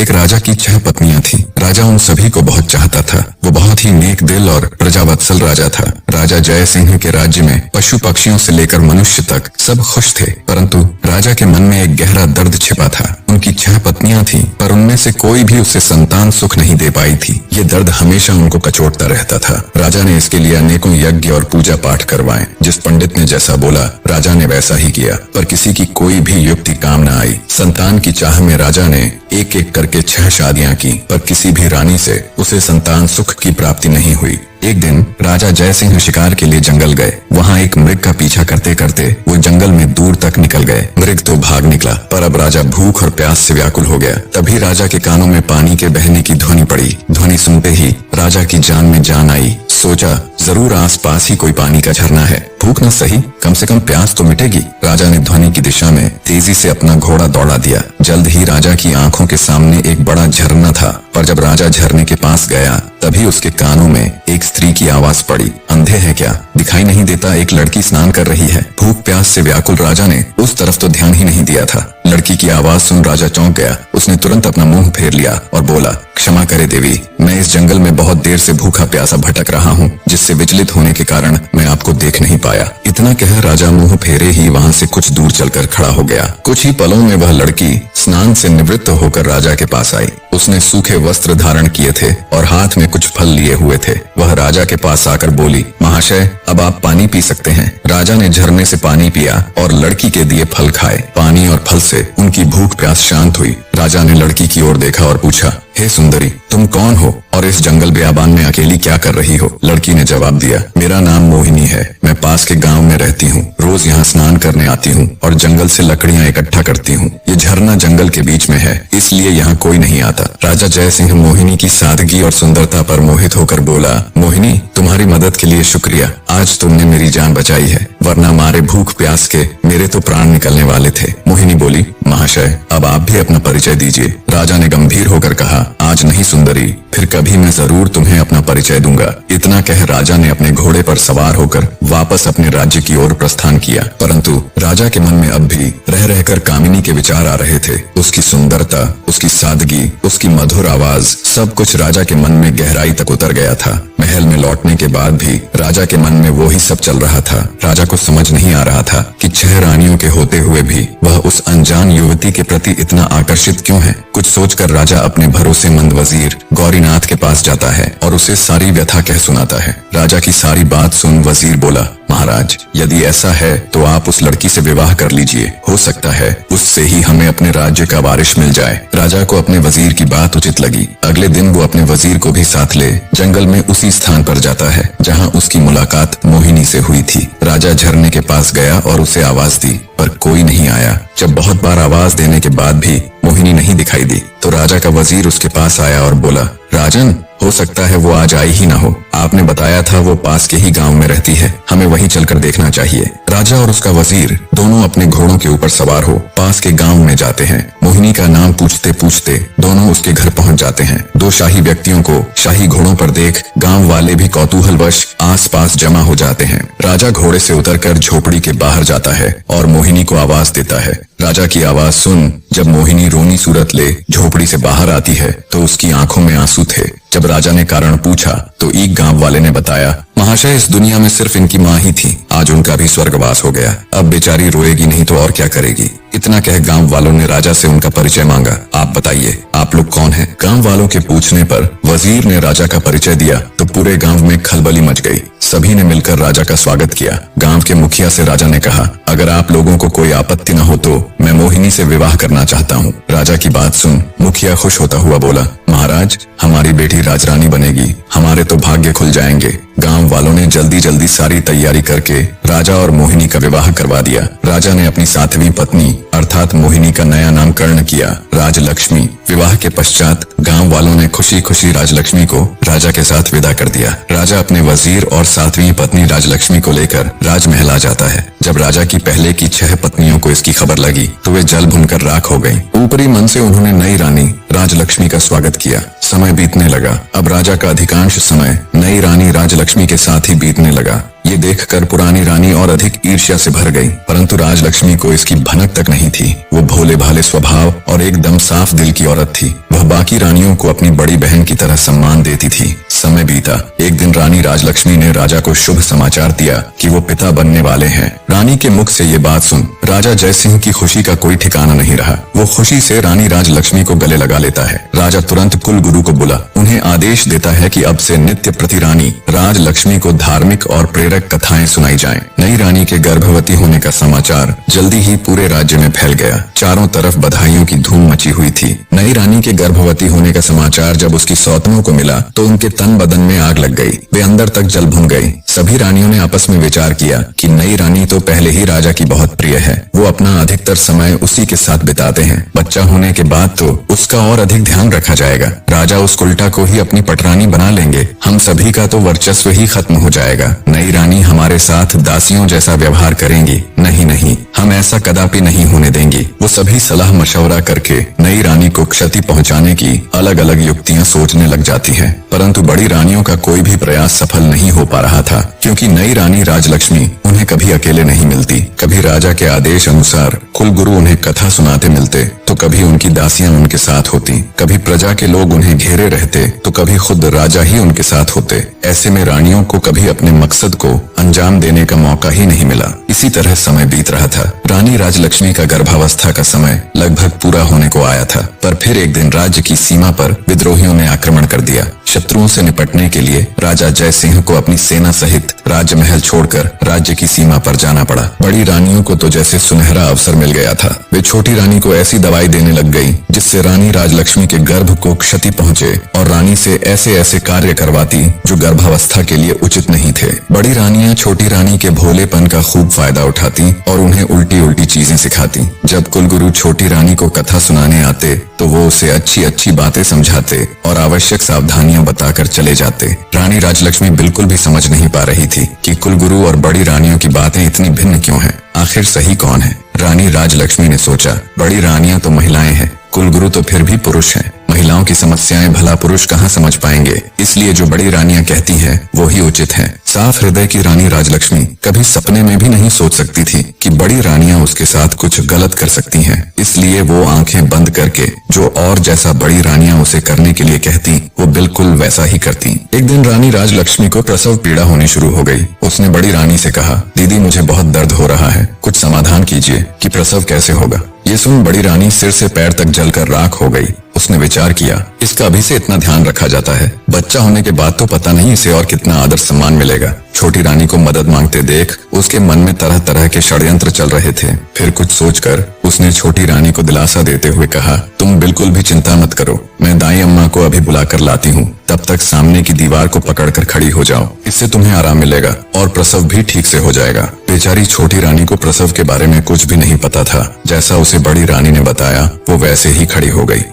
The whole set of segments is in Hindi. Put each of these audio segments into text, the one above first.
एक राजा की 6 पत्नियां थीं। राजा उन सभी को बहुत चाहता था। वो बहुत ही नेक दिल और प्रजावत्सल राजा था। राजा जय सिंह के राज्य में पशु पक्षियों से लेकर मनुष्य तक सब खुश थे, परंतु राजा के मन में एक गहरा दर्द छिपा था। उनकी 6 पत्नियां थीं, पर उनमें से कोई भी उसे संतान सुख नहीं दे पाई थी। ये दर्द हमेशा उनको कचोटता रहता था। राजा ने इसके लिए अनेकों यज्ञ और पूजा पाठ करवाए। जिस पंडित ने जैसा बोला, राजा ने वैसा ही किया, पर किसी की कोई भी युक्ति काम न आई। संतान की चाह में राजा ने एक एक करके 6 शादियां की, पर किसी भी रानी से उसे संतान सुख की प्राप्ति नहीं हुई। एक दिन राजा जय सिंह शिकार के लिए जंगल गए। वहाँ एक मृग का पीछा करते करते वो जंगल में दूर तक निकल गए। मृग तो भाग निकला, पर अब राजा भूख और प्यास से व्याकुल हो गया। तभी राजा के कानों में पानी के बहने की ध्वनि पड़ी। ध्वनि सुनते ही राजा की जान में जान आई। सोचा, जरूर आसपास ही कोई पानी का झरना है। भूख न सही, कम से कम प्यास तो मिटेगी। राजा ने ध्वनि की दिशा में तेजी से अपना घोड़ा दौड़ा दिया। जल्द ही राजा की आंखों के सामने एक बड़ा झरना था, पर जब राजा झरने के पास गया तभी उसके कानों में एक स्त्री की आवाज पड़ी। अंधे हैं क्या? दिखाई नहीं देता एक लड़की स्नान कर रही है। भूख प्यास से व्याकुल राजा ने उस तरफ तो ध्यान ही नहीं दिया था। लड़की की आवाज सुन राजा चौंक गया। उसने तुरंत अपना मुंह फेर लिया और बोला, क्षमा करे देवी, मैं इस जंगल में बहुत देर से भूखा प्यासा भटक रहा हूँ, जिससे विचलित होने के कारण मैं आपको देख नहीं पाया। इतना कह राजा मुंह फेरे ही वहाँ से कुछ दूर चलकर खड़ा हो गया। कुछ ही पलों में वह लड़की स्नान से निवृत्त होकर राजा के पास आई। उसने सूखे वस्त्र धारण किए थे और हाथ में कुछ फल लिए हुए थे। वह राजा के पास आकर बोली, महाशय, अब आप पानी पी सकते हैं। राजा ने झरने से पानी पिया और लड़की के दिए फल खाए। पानी और फल से उनकी भूख प्यास शांत हुई। राजा ने लड़की की ओर देखा और पूछा, हे सुंदरी, तुम कौन हो और इस जंगल बेआबान में अकेली क्या कर रही हो? लड़की ने जवाब दिया, मेरा नाम मोहिनी है। मैं पास के गांव में रहती हूँ। रोज यहाँ स्नान करने आती हूँ और जंगल से लकड़ियाँ इकट्ठा करती हूँ। ये झरना जंगल के बीच में है, इसलिए यहाँ कोई नहीं आता। राजा जय सिंह मोहिनी की सादगी और सुंदरता पर मोहित होकर बोला, मोहिनी, तुम्हारी मदद के लिए शुक्रिया। आज तुमने मेरी जान बचाई है, वरना मारे भूख प्यास के मेरे तो प्राण निकलने वाले थे। मोहिनी बोली, महाशय, अब आप भी अपना परिचय दीजिए। राजा ने गंभीर होकर कहा, आज नहीं सुंदरी, फिर कभी मैं जरूर तुम्हें अपना परिचय दूंगा। इतना कह राजा ने अपने घोड़े पर सवार होकर वापस अपने राज्य की ओर प्रस्थान किया। परंतु राजा के मन में अब भी रह रहकर कामिनी के विचार आ रहे थे। उसकी सुंदरता, उसकी सादगी, उसकी मधुर आवाज, सब कुछ राजा के मन में गहराई तक उतर गया था। महल में लौटने के बाद भी राजा के मन में वो ही सब चल रहा था। राजा को समझ नहीं आ रहा था कि 6 रानियों के होते हुए भी वह उस अनजान युवती के प्रति इतना आकर्षित क्यों है। कुछ सोचकर राजा अपने भरोसेमंद वजीर गौरीनाथ के पास जाता है और उसे सारी व्यथा कह सुनाता है। राजा की सारी बात सुन वजीर बोला, महाराज, यदि ऐसा है तो आप उस लड़की से विवाह कर लीजिए। हो सकता है उससे ही हमें अपने राज्य का वारिस मिल जाए। राजा को अपने वजीर की बात उचित लगी। अगले दिन वो अपने वजीर को भी साथ ले जंगल में उसी स्थान पर जाता है जहाँ उसकी मुलाकात मोहिनी से हुई थी। राजा झरने के पास गया और उसे आवाज दी, पर कोई नहीं आया। जब बहुत बार आवाज देने के बाद भी मोहिनी नहीं दिखाई दी तो राजा का वजीर उसके पास आया और बोला, राजन, हो सकता है वो आज आई ही ना हो। आपने बताया था वो पास के ही गांव में रहती है, हमें वहीं चलकर देखना चाहिए। राजा और उसका वजीर दोनों अपने घोड़ों के ऊपर सवार हो पास के गांव में जाते हैं। मोहिनी का नाम पूछते पूछते दोनों उसके घर पहुंच जाते हैं। 2 शाही व्यक्तियों को शाही घोड़ों पर देख गांव वाले भी कौतूहलवश आसपास जमा हो जाते हैं। राजा घोड़े से उतरकर झोपड़ी के बाहर जाता है और मोहिनी को आवाज देता है। राजा की आवाज सुन जब मोहिनी रोनी सूरत ले झोपड़ी से बाहर आती है तो उसकी आंखों में आंसू थे। जब राजा ने कारण पूछा तो एक गांव वाले ने बताया, महाशय, इस दुनिया में सिर्फ इनकी माँ ही थी, आज उनका भी स्वर्गवास हो गया। अब बेचारी रोएगी नहीं तो और क्या करेगी। इतना कह गांव वालों ने राजा से उनका परिचय मांगा। आप बताइए, आप लोग कौन हैं? गांव वालों के पूछने पर वजीर ने राजा का परिचय दिया तो पूरे गांव में खलबली मच गई। सभी ने मिलकर राजा का स्वागत किया। गांव के मुखिया से राजा ने कहा, अगर आप लोगों को कोई आपत्ति न हो तो मैं मोहिनी से विवाह करना चाहता हूँ। राजा की बात सुन मुखिया खुश होता हुआ बोला, महाराज, हमारी बेटी राजरानी बनेगी, हमारे तो भाग्य खुल जाएंगे। गांव वालों ने जल्दी जल्दी सारी तैयारी करके राजा और मोहिनी का विवाह करवा दिया। राजा ने अपनी 7वीं पत्नी अर्थात मोहिनी का नया नामकरण किया राजलक्ष्मी। विवाह के पश्चात गांव वालों ने खुशी खुशी राजलक्ष्मी को राजा के साथ विदा कर दिया। राजा अपने वजीर और 7वीं पत्नी राजलक्ष्मी को लेकर राजमहल आ जाता है। जब राजा की पहले की 6 पत्नियों को इसकी खबर लगी तो वे जल भुनकर राख हो गईं। ऊपरी मन से उन्होंने नई रानी राजलक्ष्मी का स्वागत किया। समय बीतने लगा। अब राजा का अधिकांश समय नई रानी राजलक्ष्मी के साथ ही बीतने लगा। ये देखकर पुरानी रानी और अधिक ईर्ष्या से भर गई, परंतु राजलक्ष्मी को इसकी भनक तक नहीं थी। वो भोले भाले स्वभाव और एकदम साफ दिल की औरत थी। वह बाकी रानियों को अपनी बड़ी बहन की तरह सम्मान देती थी। समय बीता। एक दिन रानी राजलक्ष्मी ने राजा को शुभ समाचार दिया कि वो पिता बनने वाले हैं। रानी के मुख से ये बात सुन राजा जयसिंह की खुशी का कोई ठिकाना नहीं रहा। वो खुशी से रानी राजलक्ष्मी को गले लगा लेता है। राजा तुरंत कुल गुरु को बुला उन्हें आदेश देता है कि अब से नित्य प्रति रानी राजलक्ष्मी को धार्मिक और प्रेरक कथाएं सुनाई जाएं। नई रानी के गर्भवती होने का समाचार जल्दी ही पूरे राज्य में फैल गया। चारों तरफ बधाइयों की धूम मची हुई थी। नई रानी के गर्भवती होने का समाचार जब उसकी सौतनों को मिला तो उनके तन बदन में आग लग गई। वे अंदर तक जल भुन गई। सभी रानियों ने आपस में विचार किया कि नई रानी तो पहले ही राजा की बहुत प्रिय है। वो अपना अधिकतर समय उसी के साथ बिताते हैं। बच्चा होने के बाद तो उसका और अधिक ध्यान रखा जाएगा। राजा उस उल्टा को ही अपनी पटरानी बना लेंगे। हम सभी का तो वर्चस्व ही खत्म हो जाएगा। नई रानी हमारे साथ दासियों जैसा व्यवहार करेंगी। नहीं नहीं, हम ऐसा कदापि नहीं होने देंगी। वो सभी सलाह मशवरा करके नई रानी को क्षति पहुंचाने की अलग अलग युक्तियां सोचने लग जाती है, परंतु बड़ी रानियों का कोई भी प्रयास सफल नहीं हो पा रहा था, क्योंकि नई रानी राजलक्ष्मी उन्हें कभी अकेले नहीं मिलती। कभी राजा के आदेश अनुसार कुलगुरु उन्हें कथा सुनाते मिलते तो कभी उनकी दासियां उनके साथ होती। कभी प्रजा के लोग उन्हें घेरे रहते तो कभी खुद राजा ही उनके साथ होते। ऐसे में रानियों को कभी अपने मकसद को अंजाम देने का मौका ही नहीं मिला। इसी तरह समय बीत रहा था। रानी राजलक्ष्मी का गर्भावस्था का समय लगभग पूरा होने को आया था, पर फिर एक दिन राज्य की सीमा पर विद्रोहियों ने आक्रमण कर दिया। शत्रुओं से निपटने के लिए राजा जयसिंह को अपनी सेना सहित राजमहल छोड़कर राज्य की सीमा पर जाना पड़ा। बड़ी रानियों को तो जैसे सुनहरा अवसर मिल गया था। वे छोटी रानी को ऐसी दवाई देने लग गई जिससे रानी राजलक्ष्मी के गर्भ को क्षति पहुंचे और रानी से ऐसे ऐसे कार्य करवाती जो गर्भावस्था के लिए उचित नहीं थे। बड़ी रानियां छोटी रानी के भोलेपन का खूब फायदा उठाती और उन्हें उल्टी उल्टी चीजें सिखाती। जब कुलगुरु छोटी रानी को कथा सुनाने आते तो वो उसे अच्छी अच्छी बातें समझाते और आवश्यक सावधानियां बताकर चले जाते। रानी राजलक्ष्मी बिल्कुल भी समझ नहीं पा रही थी कि कुलगुरु और बड़ी रानियों की बातें इतनी भिन्न क्यों हैं। आखिर सही कौन है? रानी राजलक्ष्मी ने सोचा, बड़ी रानियां तो महिलाएं हैं, कुलगुरु तो फिर भी पुरुष हैं। महिलाओं की समस्याएं भला पुरुष कहाँ समझ पाएंगे, इसलिए जो बड़ी रानियां कहती हैं वो ही उचित है। साफ हृदय की रानी राजलक्ष्मी कभी सपने में भी नहीं सोच सकती थी कि बड़ी रानियां उसके साथ कुछ गलत कर सकती हैं। इसलिए वो आंखें बंद करके जो और जैसा बड़ी रानियां उसे करने के लिए कहती वो बिल्कुल वैसा ही करती। एक दिन रानी राजलक्ष्मी को प्रसव पीड़ा होनी शुरू हो गई। उसने बड़ी रानी से कहा, दीदी मुझे बहुत दर्द हो रहा है, कुछ समाधान कीजिए कि प्रसव कैसे होगा। ये सुन बड़ी रानी सिर से पैर तक जलकर राख हो गई। उसने विचार किया, इसका अभी से इतना ध्यान रखा जाता है, बच्चा होने के बाद तो पता नहीं इसे और कितना आदर सम्मान मिलेगा। छोटी रानी को मदद मांगते देख उसके मन में तरह तरह के षड्यंत्र चल रहे थे। फिर कुछ सोचकर उसने छोटी रानी को दिलासा देते हुए कहा, तुम बिल्कुल भी चिंता मत करो, मैं दाई अम्मा को अभी बुलाकर लाती हूँ। तब तक सामने की दीवार को पकड़कर खड़ी हो जाओ, इससे तुम्हें आराम मिलेगा और प्रसव भी ठीक से हो जाएगा। बेचारी छोटी रानी को प्रसव के बारे में कुछ भी नहीं पता था। जैसा उसे बड़ी रानी ने बताया वो वैसे ही खड़ी हो गई।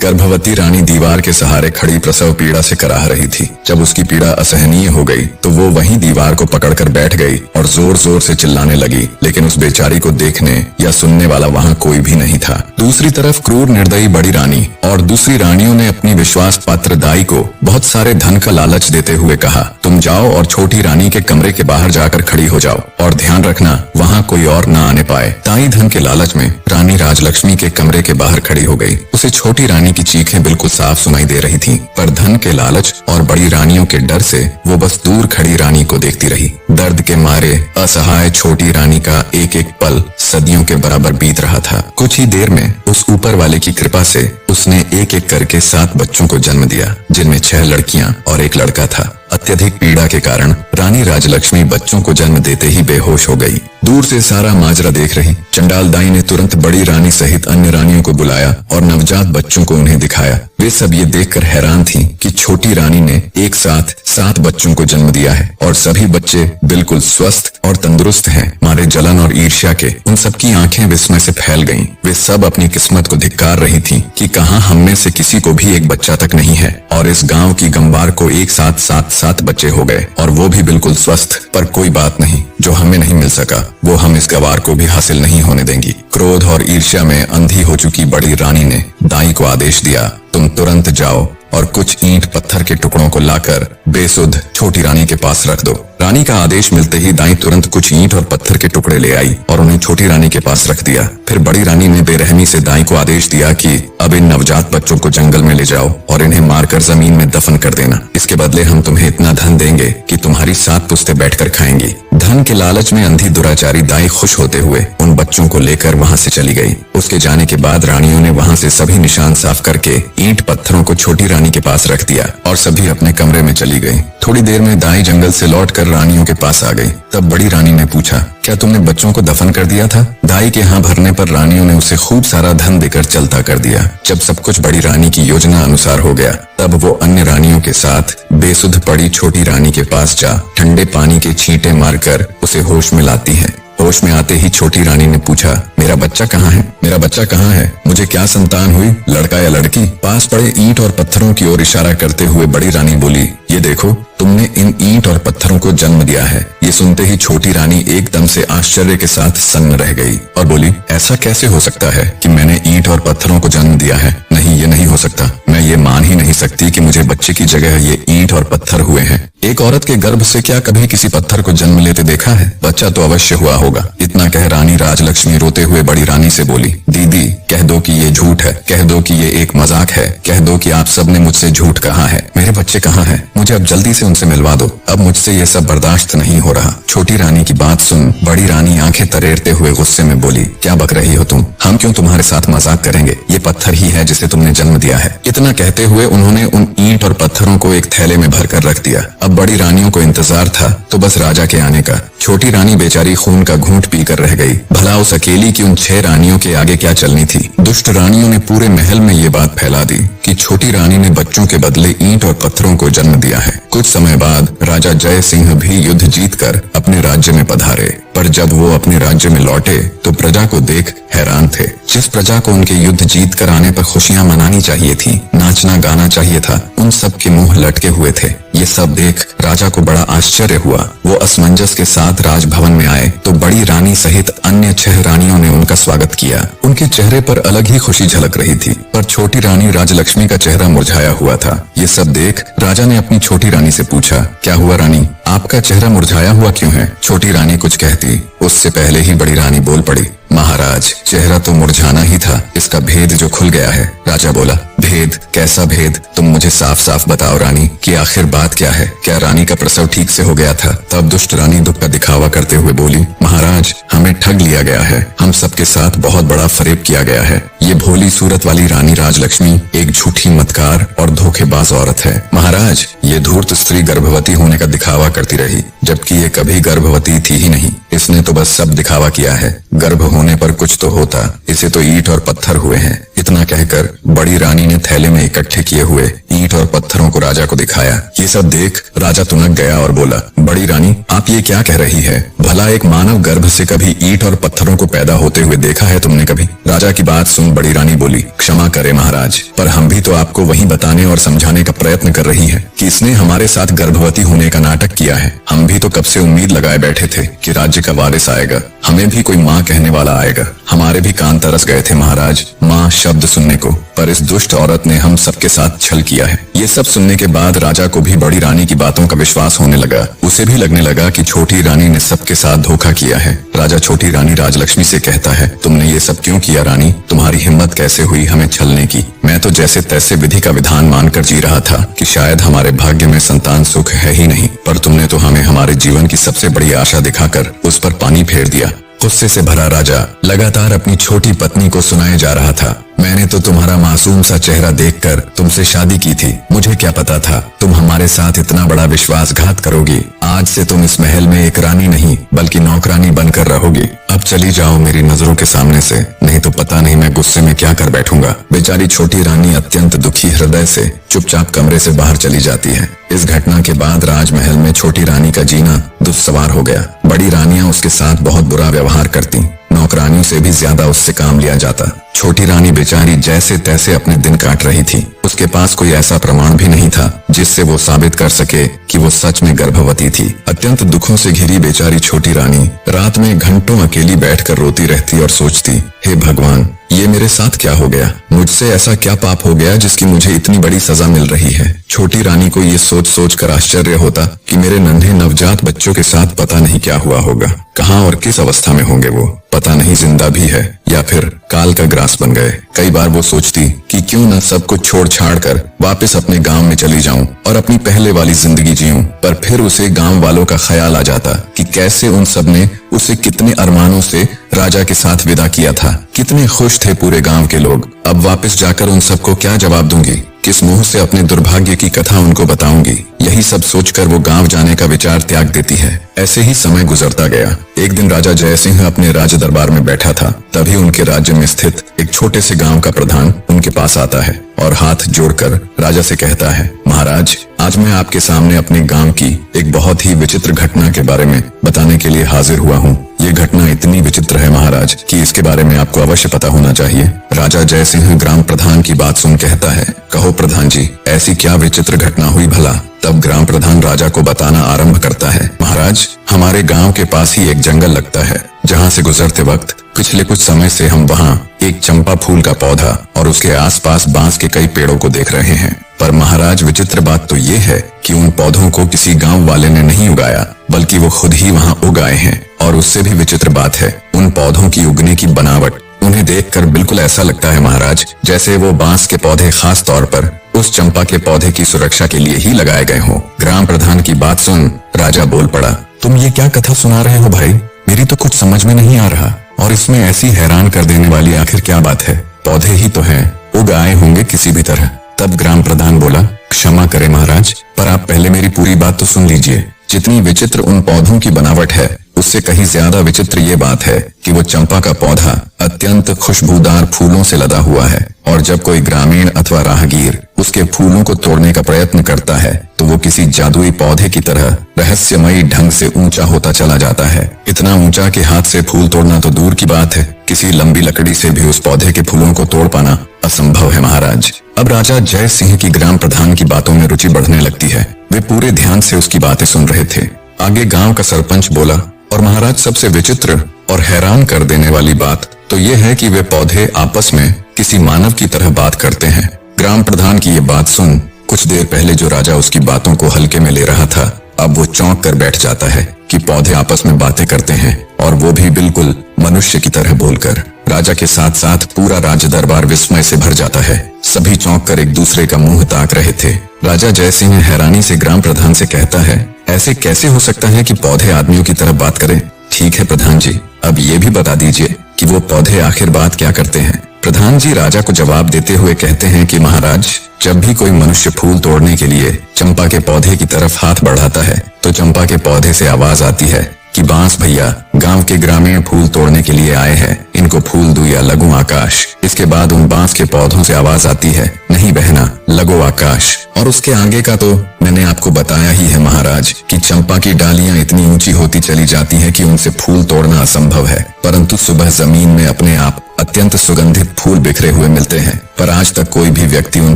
गर्भवती रानी दीवार के सहारे खड़ी प्रसव पीड़ा से कराह रही थी। जब उसकी पीड़ा असहनीय हो गई तो वो वहीं दीवार को पकड़कर बैठ गई और जोर जोर से चिल्लाने लगी, लेकिन उस बेचारी को देखने या सुनने वाला वहाँ कोई भी नहीं था। दूसरी तरफ क्रूर निर्दयी बड़ी रानी और दूसरी रानियों ने अपनी विश्वास पात्र दाई को बहुत सारे धन का लालच देते हुए कहा, तुम जाओ और छोटी रानी के कमरे के बाहर जाकर खड़ी हो जाओ और ध्यान रखना वहाँ कोई और न आने पाए। दाई धन के लालच में रानी राजलक्ष्मी के कमरे के बाहर खड़ी हो गई। उसे छोटी रानी की चीखें बिल्कुल साफ सुनाई दे रही थीं, पर धन के लालच और बड़ी रानियों के डर से वो बस दूर खड़ी रानी को देखती रही। दर्द के मारे असहाय छोटी रानी का एक एक पल सदियों के बराबर बीत रहा था। कुछ ही देर में उस ऊपर वाले की कृपा से उसने एक एक करके 7 बच्चों को जन्म दिया, जिनमें 6 लड़कियां और 1 लड़का था। अत्यधिक पीड़ा के कारण रानी राजलक्ष्मी बच्चों को जन्म देते ही बेहोश हो गई। दूर से सारा माजरा देख रही चंडाल दाई ने तुरंत बड़ी रानी सहित अन्य रानियों को बुलाया और नवजात बच्चों को उन्हें दिखाया। वे सब ये देखकर हैरान थीं कि छोटी रानी ने एक साथ 7 बच्चों को जन्म दिया है और सभी बच्चे बिल्कुल स्वस्थ और तंदुरुस्त हैं। मारे जलन और ईर्ष्या के उन सबकी आंखें विस्मय से फैल गईं। वे सब अपनी किस्मत को धिक्कार रही थीं कि कहां हम में से किसी को भी एक बच्चा तक नहीं है, और इस गांव की गंवार को एक साथ 7 बच्चे हो गए, और वो भी बिल्कुल स्वस्थ। पर कोई बात नहीं, जो हमें नहीं मिल सका वो हम इस गवार को भी हासिल नहीं होने देंगी। क्रोध और ईर्ष्या में अंधी हो चुकी बड़ी रानी ने दाई को आदेश दिया, तुम तुरंत जाओ और कुछ ईंट पत्थर के टुकड़ों को लाकर बेसुध छोटी रानी के पास रख दो। रानी का आदेश मिलते ही दाई तुरंत कुछ ईंट और पत्थर के टुकड़े ले आई और उन्हें छोटी रानी के पास रख दिया। फिर बड़ी रानी ने बेरहमी से दाई को आदेश दिया कि अब इन नवजात बच्चों को जंगल में ले जाओ और इन्हें मारकर जमीन में दफन कर देना। इसके बदले हम तुम्हें इतना धन देंगे कि तुम्हारी 7 पुश्तें बैठकर खाएंगी। धन के लालच में अंधी दुराचारी दाई खुश होते हुए उन बच्चों को लेकर वहां से चली गई। उसके जाने के बाद रानियों ने वहां से सभी निशान साफ करके ईंट पत्थरों को छोटी रानी के पास रख दिया और सभी अपने कमरे में चली गई। थोड़ी देर में दाई जंगल से लौटकर रानियों के पास आ गई। तब बड़ी रानी ने पूछा, क्या तुमने बच्चों को दफन कर दिया था? दाई के हाँ भरने पर रानियों ने उसे खूब सारा धन देकर चलता कर दिया। जब सब कुछ बड़ी रानी की योजना अनुसार हो गया, तब वो अन्य रानियों के साथ बेसुध पड़ी छोटी रानी के पास जा ठंडे पानी के छींटे मारकर उसे होश में लाती है। होश में आते ही छोटी रानी ने पूछा, मेरा बच्चा कहाँ है? मेरा बच्चा कहाँ है? मुझे क्या संतान हुई, लड़का या लड़की? पास पड़े ईंट और पत्थरों की ओर इशारा करते हुए बड़ी रानी बोली, ये देखो, तुमने इन ईंट और पत्थरों को जन्म दिया है। ये सुनते ही छोटी रानी एकदम से आश्चर्य के साथ सन्न रह गई और बोली, ऐसा कैसे हो सकता है कि मैंने ईंट और पत्थरों को जन्म दिया है? नहीं, ये नहीं हो सकता। मैं ये मान ही नहीं सकती कि मुझे बच्चे की जगह ये ईंट और पत्थर हुए हैं। एक औरत के गर्भ से क्या कभी किसी पत्थर को जन्म लेते देखा है? बच्चा तो अवश्य हुआ होगा। इतना कह रानी राजलक्ष्मी रोते हुए बड़ी रानी से बोली, दीदी, कह दो कि ये झूठ है, कह दो कि ये एक मजाक है, कह दो कि आप सबने मुझसे झूठ कहा है। मेरे बच्चे कहाँ हैं? मुझे अब जल्दी से उनसे मिलवा दो। अब मुझसे ये सब बर्दाश्त नहीं हो रहा। छोटी रानी की बात सुन बड़ी रानी आंखें तरेरते हुए गुस्से में बोली, क्या बक रही हो तुम? हम क्यों तुम्हारे साथ मजाक करेंगे? ये पत्थर ही है जिसे तुमने जन्म दिया है। इतना कहते हुए उन्होंने उन ईंट और पत्थरों को एक थैले में भरकर रख दिया। अब बड़ी रानियों को इंतजार था तो बस राजा के आने का। छोटी रानी बेचारी खून का घूंट पीकर रह गई। भला उस अकेली की उन 6 रानियों के आगे क्या चलनी थी? दुष्ट रानियों ने पूरे महल में ये बात फैला दी कि छोटी रानी ने बच्चों के बदले ईंट और पत्थरों को जन्म दिया है। कुछ समय बाद राजा जय सिंह भी युद्ध जीतकर अपने राज्य में पधारे, पर जब वो अपने राज्य में लौटे तो प्रजा को देख हैरान थे। जिस प्रजा को उनके युद्ध जीत कर आने पर खुशियां मनानी चाहिए थी, नाचना गाना चाहिए था, उन सब के मुंह लटके हुए थे। ये सब देख राजा को बड़ा आश्चर्य हुआ। वो असमंजस के साथ राजभवन में आए तो बड़ी रानी सहित अन्य 6 रानियों ने उनका स्वागत किया। उनके चेहरे पर अलग ही खुशी झलक रही थी, पर छोटी रानी राजलक्ष्मी का चेहरा मुरझाया हुआ था। ये सब देख राजा ने अपनी छोटी रानी से पूछा, क्या हुआ रानी, आपका चेहरा मुरझाया हुआ क्यों है? छोटी रानी कुछ कहती, उससे पहले ही बड़ी रानी बोल पड़ी, महाराज, चेहरा तो मुरझाना ही था, इसका भेद जो खुल गया है। राजा बोला, भेद? कैसा भेद? तुम मुझे साफ साफ बताओ रानी कि आखिर बात क्या है? क्या रानी का प्रसव ठीक से हो गया था? तब दुष्ट रानी दुख का दिखावा करते हुए बोली, महाराज, हमें ठग लिया गया है। हम सबके साथ बहुत बड़ा फरेब किया गया है। ये भोली सूरत वाली रानी राजलक्ष्मी एक झूठी मतकार और धोखेबाज औरत है। महाराज, ये धूर्त स्त्री गर्भवती होने का दिखावा करती रही, जबकि ये कभी गर्भवती थी ही नहीं। इसने तो बस सब दिखावा किया है। गर्भ होने पर कुछ तो होता, इसे तो ईंट और पत्थर हुए हैं। इतना कहकर बड़ी रानी ने थैले में इकट्ठे किए हुए ईंट और पत्थरों को राजा को दिखाया। ये सब देख राजा तुनक गया और बोला, बड़ी रानी, आप ये क्या कह रही है? भला एक मानव गर्भ से कभी ईंट और पत्थरों को पैदा होते हुए देखा है तुमने कभी? राजा की बात सुन बड़ी रानी बोली, क्षमा करे महाराज, पर हम भी तो आपको वही बताने और समझाने का प्रयत्न कर रही है कि इसने हमारे साथ गर्भवती होने का नाटक किया है। हम भी तो कब से उम्मीद लगाए बैठे थे कि राज्य का वारिस आएगा, हमें भी कोई माँ कहने वाला आएगा। हमारे भी कान तरस गए थे महाराज माँ शब्द सुनने को, पर इस दुष्ट औरत ने हम सबके साथ छल किया है। ये सब सुनने के बाद राजा को भी बड़ी रानी की बातों का विश्वास होने लगा। उसे भी लगने लगा कि छोटी रानी ने सबके साथ धोखा किया है। राजा छोटी रानी राजलक्ष्मी से कहता है, तुमने ये सब क्यों किया रानी? तुम्हारी हिम्मत कैसे हुई हमें छलने की? मैं तो जैसे तैसे विधि का विधान मानकर जी रहा था कि शायद हमारे भाग्य में संतान सुख है ही नहीं, पर तुमने तो हमें हमारे जीवन की सबसे बड़ी आशा दिखाकर उस पर पानी फेर दिया। गुस्से से भरा राजा लगातार अपनी छोटी पत्नी को सुनाए जा रहा था, मैंने तो तुम्हारा मासूम सा चेहरा देखकर तुमसे शादी की थी। मुझे क्या पता था तुम हमारे साथ इतना बड़ा विश्वासघात करोगी। आज से तुम इस महल में एक रानी नहीं बल्कि नौकरानी बनकर रहोगी। अब चली जाओ मेरी नजरों के सामने से, नहीं तो पता नहीं मैं गुस्से में क्या कर बैठूंगा। बेचारी छोटी रानी अत्यंत दुखी हृदय से चुपचाप कमरे से बाहर चली जाती है। इस घटना के बाद राजमहल में छोटी रानी का जीना दुस्सवार हो गया। बड़ी रानियां उसके साथ बहुत बुरा व्यवहार करती, नौकरानियों से भी ज्यादा उससे काम लिया जाता। छोटी रानी बेचारी जैसे तैसे अपने दिन काट रही थी। उसके पास कोई ऐसा प्रमाण भी नहीं था जिससे वो साबित कर सके कि वो सच में गर्भवती थी। अत्यंत दुखों से घिरी बेचारी छोटी रानी रात में घंटों अकेली बैठकर रोती रहती और सोचती, हे भगवान, ये मेरे साथ क्या हो गया? मुझसे ऐसा क्या पाप हो गया जिसकी मुझे इतनी बड़ी सजा मिल रही है? छोटी रानी को ये सोच सोच कर आश्चर्य होता कि मेरे नन्हे नवजात बच्चों के साथ पता नहीं क्या हुआ होगा। कहाँ और किस अवस्था में होंगे वो? पता नहीं जिंदा भी है या फिर काल का ग्रास बन गए। कई बार वो सोचती कि क्यों न सब कुछ छोड़ छाड़ कर वापस अपने गांव में चली जाऊं और अपनी पहले वाली जिंदगी जीऊं। पर फिर उसे गांव वालों का ख्याल आ जाता कि कैसे उन सब ने उसे कितने अरमानों से राजा के साथ विदा किया था। कितने खुश थे पूरे गांव के लोग। अब वापस जाकर उन सबको क्या जवाब दूंगी? किस मुंह से अपने दुर्भाग्य की कथा उनको बताऊंगी? यही सब सोचकर वो गांव जाने का विचार त्याग देती है। ऐसे ही समय गुजरता गया। एक दिन राजा जयसिंह अपने राज दरबार में बैठा था। तभी उनके राज्य में स्थित एक छोटे से गांव का प्रधान उनके पास आता है और हाथ जोड़कर राजा से कहता है, महाराज, आज मैं आपके सामने अपने गांव की एक बहुत ही विचित्र घटना के बारे में बताने के लिए हाजिर हुआ हूँ। ये घटना इतनी विचित्र है महाराज कि इसके बारे में आपको अवश्य पता होना चाहिए। राजा जयसिंह ग्राम प्रधान की बात सुन कहता है, कहो प्रधान जी, ऐसी क्या विचित्र घटना हुई भला? तब ग्राम प्रधान राजा को बताना आरंभ करता है, महाराज, हमारे गांव के पास ही एक जंगल लगता है, जहां से गुजरते वक्त पिछले कुछ समय से हम वहां एक चंपा फूल का पौधा और उसके आसपास बांस के कई पेड़ों को देख रहे हैं। पर महाराज, विचित्र बात तो ये है कि उन पौधों को किसी गांव वाले ने नहीं उगाया, बल्कि वो खुद ही वहां उगाए हैं। और उससे भी विचित्र बात है, उन पौधों की उगने की बनावट, उन्हें देखकर बिल्कुल ऐसा लगता है महाराज जैसे वो बांस के पौधे खास तौर पर उस चंपा के पौधे की सुरक्षा के लिए ही लगाए गए हों। ग्राम प्रधान की बात सुन राजा बोल पड़ा, तुम ये क्या कथा सुना रहे हो भाई? मेरी तो कुछ समझ में नहीं आ रहा। और इसमें ऐसी हैरान कर देने वाली आखिर क्या बात है? पौधे ही तो हैं, उग आए होंगे किसी भी तरह। तब ग्राम प्रधान बोला, क्षमा करें महाराज, पर आप पहले मेरी पूरी बात तो सुन लीजिए। जितनी विचित्र उन पौधों की बनावट है, उससे कहीं ज्यादा विचित्र ये बात है कि वो चंपा का पौधा अत्यंत खुशबूदार फूलों से लदा हुआ है। और जब कोई ग्रामीण अथवा राहगीर उसके फूलों को तोड़ने का प्रयत्न करता है तो वो किसी जादुई पौधे की तरह रहस्यमयी ढंग से ऊंचा होता चला जाता है। इतना ऊंचा कि हाथ से फूल तोड़ना तो दूर की बात है, किसी लंबी लकड़ी से भी उस पौधे के फूलों को तोड़ पाना असंभव है महाराज। अब राजा जय सिंह की ग्राम प्रधान की बातों में रुचि बढ़ने लगती है। वे पूरे ध्यान से उसकी बातें सुन रहे थे। आगे गांव का सरपंच बोला, और महाराज, सबसे विचित्र और हैरान कर देने वाली बात तो ये है कि वे पौधे आपस में किसी मानव की तरह बात करते हैं। ग्राम प्रधान की ये बात सुन कुछ देर पहले जो राजा उसकी बातों को हल्के में ले रहा था, अब वो चौंक कर बैठ जाता है कि पौधे आपस में बातें करते हैं, और वो भी बिल्कुल मनुष्य की तरह बोलकर। राजा के साथ साथ पूरा राज दरबार विस्मय से भर जाता है। सभी चौंक कर एक दूसरे का मुंह ताक रहे थे। राजा जयसिंह हैरानी से ग्राम प्रधान से कहता है, ऐसे कैसे हो सकता है कि पौधे आदमियों की तरह बात करें? ठीक है प्रधान जी, अब ये भी बता दीजिए कि वो पौधे आखिर बात क्या करते हैं? प्रधान जी राजा को जवाब देते हुए कहते हैं कि महाराज, जब भी कोई मनुष्य फूल तोड़ने के लिए चंपा के पौधे की तरफ हाथ बढ़ाता है तो चंपा के पौधे से आवाज आती है कि बांस भैया, गांव के ग्रामीण फूल तोड़ने के लिए आए हैं, इनको फूल दूं या लगूं आकाश। इसके बाद उन बांस के पौधों से आवाज आती है, नहीं बहना, लगो आकाश। और उसके आगे का तो मैंने आपको बताया ही है महाराज कि चंपा की डालियां इतनी ऊंची होती चली जाती है कि उनसे फूल तोड़ना असंभव है। परंतु सुबह जमीन में अपने आप अत्यंत सुगंधित फूल बिखरे हुए मिलते हैं, पर आज तक कोई भी व्यक्ति उन